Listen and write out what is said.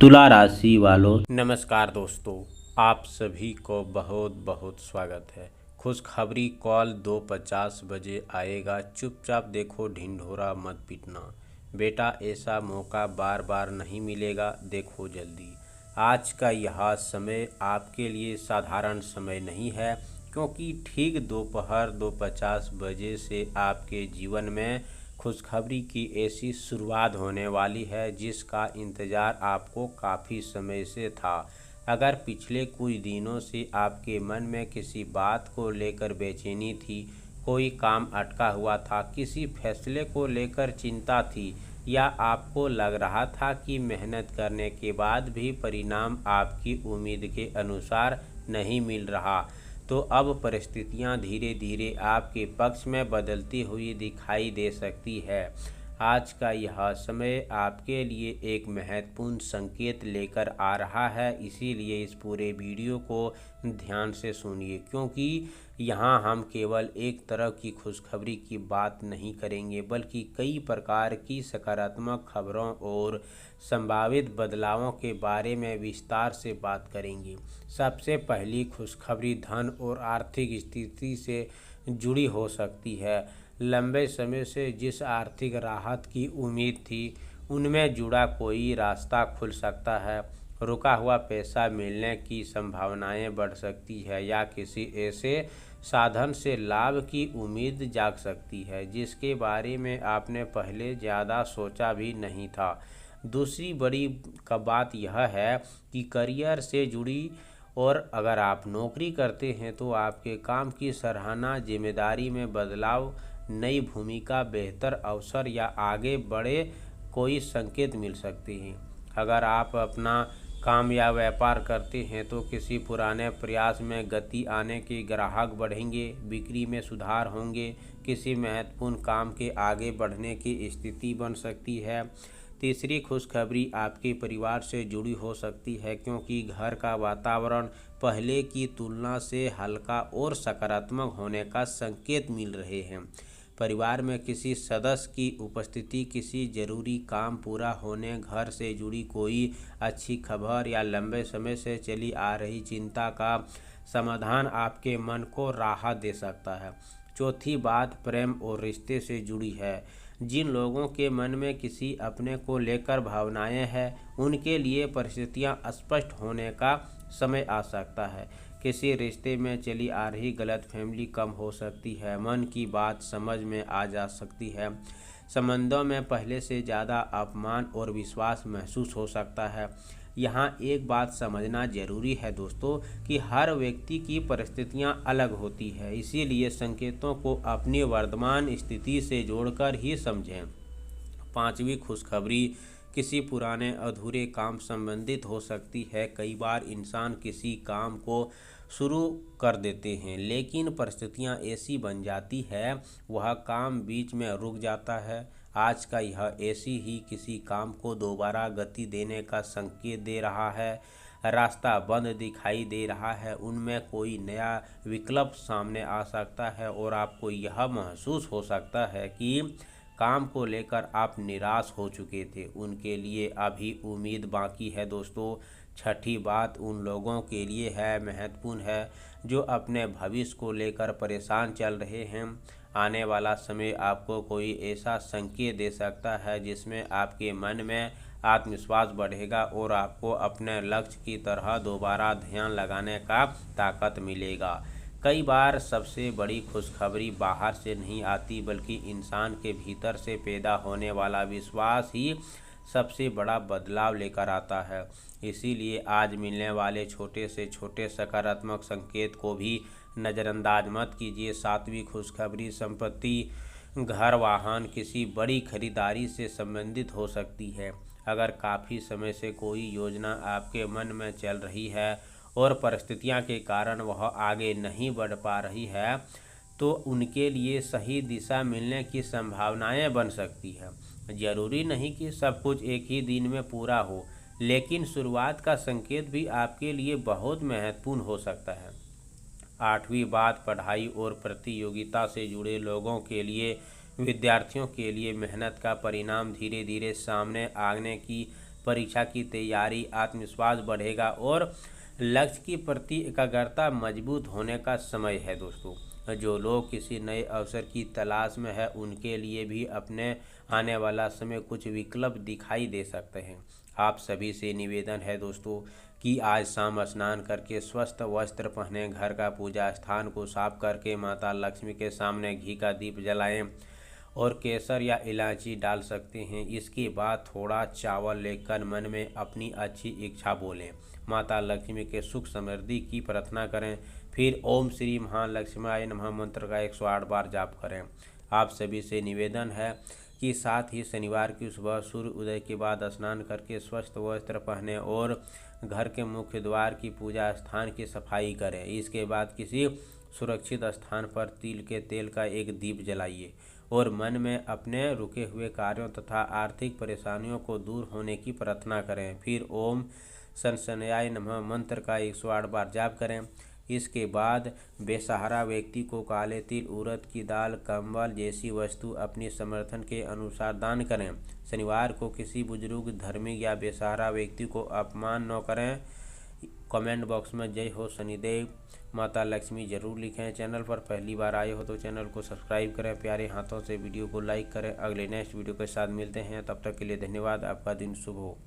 तुला राशि वालों, नमस्कार दोस्तों, आप सभी को बहुत बहुत स्वागत है। खुशखबरी कॉल 2:50 बजे आएगा, चुपचाप देखो, ढिंढोरा मत पीटना। बेटा, ऐसा मौका बार बार नहीं मिलेगा, देखो जल्दी। आज का यह समय आपके लिए साधारण समय नहीं है, क्योंकि ठीक दोपहर 2:50 बजे से आपके जीवन में खुशखबरी की ऐसी शुरुआत होने वाली है जिसका इंतज़ार आपको काफ़ी समय से था। अगर पिछले कुछ दिनों से आपके मन में किसी बात को लेकर बेचैनी थी, कोई काम अटका हुआ था, किसी फैसले को लेकर चिंता थी, या आपको लग रहा था कि मेहनत करने के बाद भी परिणाम आपकी उम्मीद के अनुसार नहीं मिल रहा, तो अब परिस्थितियां धीरे धीरे आपके पक्ष में बदलती हुई दिखाई दे सकती है। आज का यह समय आपके लिए एक महत्वपूर्ण संकेत लेकर आ रहा है, इसीलिए इस पूरे वीडियो को ध्यान से सुनिए, क्योंकि यहाँ हम केवल एक तरह की खुशखबरी की बात नहीं करेंगे, बल्कि कई प्रकार की सकारात्मक खबरों और संभावित बदलावों के बारे में विस्तार से बात करेंगे। सबसे पहली खुशखबरी धन और आर्थिक स्थिति से जुड़ी हो सकती है। लंबे समय से जिस आर्थिक राहत की उम्मीद थी, उनमें जुड़ा कोई रास्ता खुल सकता है। रुका हुआ पैसा मिलने की संभावनाएं बढ़ सकती है, या किसी ऐसे साधन से लाभ की उम्मीद जाग सकती है जिसके बारे में आपने पहले ज़्यादा सोचा भी नहीं था। दूसरी बड़ी बात यह है कि करियर से जुड़ी, और अगर आप नौकरी करते हैं तो आपके काम की सराहना, जिम्मेदारी में बदलाव, नई भूमिका, बेहतर अवसर या आगे बढ़े कोई संकेत मिल सकते हैं। अगर आप अपना काम या व्यापार करते हैं तो किसी पुराने प्रयास में गति आने के ग्राहक बढ़ेंगे, बिक्री में सुधार होंगे, किसी महत्वपूर्ण काम के आगे बढ़ने की स्थिति बन सकती है। तीसरी खुशखबरी आपके परिवार से जुड़ी हो सकती है, क्योंकि घर का वातावरण पहले की तुलना से हल्का और सकारात्मक होने का संकेत मिल रहे हैं। परिवार में किसी सदस्य की उपस्थिति, किसी जरूरी काम पूरा होने, घर से जुड़ी कोई अच्छी खबर या लंबे समय से चली आ रही चिंता का समाधान आपके मन को राहत दे सकता है। चौथी बात प्रेम और रिश्ते से जुड़ी है। जिन लोगों के मन में किसी अपने को लेकर भावनाएं हैं, उनके लिए परिस्थितियां स्पष्ट होने का समय आ सकता है। किसी रिश्ते में चली आ रही गलतफहमी कम हो सकती है, मन की बात समझ में आ जा सकती है। संबंधों में पहले से ज़्यादा अपमान और विश्वास महसूस हो सकता है। यहाँ एक बात समझना जरूरी है दोस्तों, कि हर व्यक्ति की परिस्थितियाँ अलग होती है, इसीलिए संकेतों को अपनी वर्तमान स्थिति से जोड़कर ही समझें। पांचवी खुशखबरी किसी पुराने अधूरे काम संबंधित हो सकती है। कई बार इंसान किसी काम को शुरू कर देते हैं, लेकिन परिस्थितियां ऐसी बन जाती है वह काम बीच में रुक जाता है। आज का यह ऐसी ही किसी काम को दोबारा गति देने का संकेत दे रहा है। रास्ता बंद दिखाई दे रहा है, उनमें कोई नया विकल्प सामने आ सकता है, और आपको यह महसूस हो सकता है कि काम को लेकर आप निराश हो चुके थे, उनके लिए अभी उम्मीद बाकी है दोस्तों। छठी बात उन लोगों के लिए है, महत्वपूर्ण है, जो अपने भविष्य को लेकर परेशान चल रहे हैं। आने वाला समय आपको कोई ऐसा संकेत दे सकता है जिसमें आपके मन में आत्मविश्वास बढ़ेगा और आपको अपने लक्ष्य की तरह दोबारा ध्यान लगाने का ताकत मिलेगा। कई बार सबसे बड़ी खुशखबरी बाहर से नहीं आती, बल्कि इंसान के भीतर से पैदा होने वाला विश्वास ही सबसे बड़ा बदलाव लेकर आता है। इसीलिए आज मिलने वाले छोटे से छोटे सकारात्मक संकेत को भी नज़रअंदाज मत कीजिए। सातवीं खुशखबरी संपत्ति, घर, वाहन, किसी बड़ी खरीदारी से संबंधित हो सकती है। अगर काफ़ी समय से कोई योजना आपके मन में चल रही है और परिस्थितियां के कारण वह आगे नहीं बढ़ पा रही है, तो उनके लिए सही दिशा मिलने की संभावनाएं बन सकती है। जरूरी नहीं कि सब कुछ एक ही दिन में पूरा हो, लेकिन शुरुआत का संकेत भी आपके लिए बहुत महत्वपूर्ण हो सकता है। आठवीं बात पढ़ाई और प्रतियोगिता से जुड़े लोगों के लिए, विद्यार्थियों के लिए मेहनत का परिणाम धीरे धीरे सामने आने की परीक्षा की तैयारी, आत्मविश्वास बढ़ेगा और लक्ष्य के प्रति एकाग्रता मजबूत होने का समय है दोस्तों। जो लोग किसी नए अवसर की तलाश में है उनके लिए भी अपने आने वाला समय कुछ विकल्प दिखाई दे सकते हैं। आप सभी से निवेदन है दोस्तों कि आज शाम स्नान करके स्वस्थ वस्त्र पहने, घर का पूजा स्थान को साफ करके माता लक्ष्मी के सामने घी का दीप जलाएं और केसर या इलायची डाल सकते हैं। इसके बाद थोड़ा चावल लेकर मन में अपनी अच्छी इच्छा बोलें, माता लक्ष्मी के सुख समृद्धि की प्रार्थना करें। फिर ओम श्री महालक्ष्मीयाय नमः मंत्र का 108 बार जाप करें। आप सभी से निवेदन है कि साथ ही शनिवार की सुबह सूर्य उदय के बाद स्नान करके स्वस्थ वस्त्र पहने और घर के मुख्य द्वार की पूजा स्थान की सफाई करें। इसके बाद किसी सुरक्षित स्थान पर तिल के तेल का एक दीप जलाइए और मन में अपने रुके हुए कार्यों तथा आर्थिक परेशानियों को दूर होने की प्रार्थना करें। फिर ओम शनशनयाय नमः मंत्र का 108 बार जाप करें। इसके बाद बेसहारा व्यक्ति को काले तिल, उड़द की दाल, कंबल जैसी वस्तु अपनी समर्थन के अनुसार दान करें। शनिवार को किसी बुजुर्ग, धार्मिक या बेसहारा व्यक्ति को अपमान न करें। कमेंट बॉक्स में जय हो शनिदेव माता लक्ष्मी जरूर लिखें। चैनल पर पहली बार आए हो तो चैनल को सब्सक्राइब करें, प्यारे हाथों से वीडियो को लाइक करें। अगले नेक्स्ट वीडियो के साथ मिलते हैं, तब तक के लिए धन्यवाद। आपका दिन शुभ हो।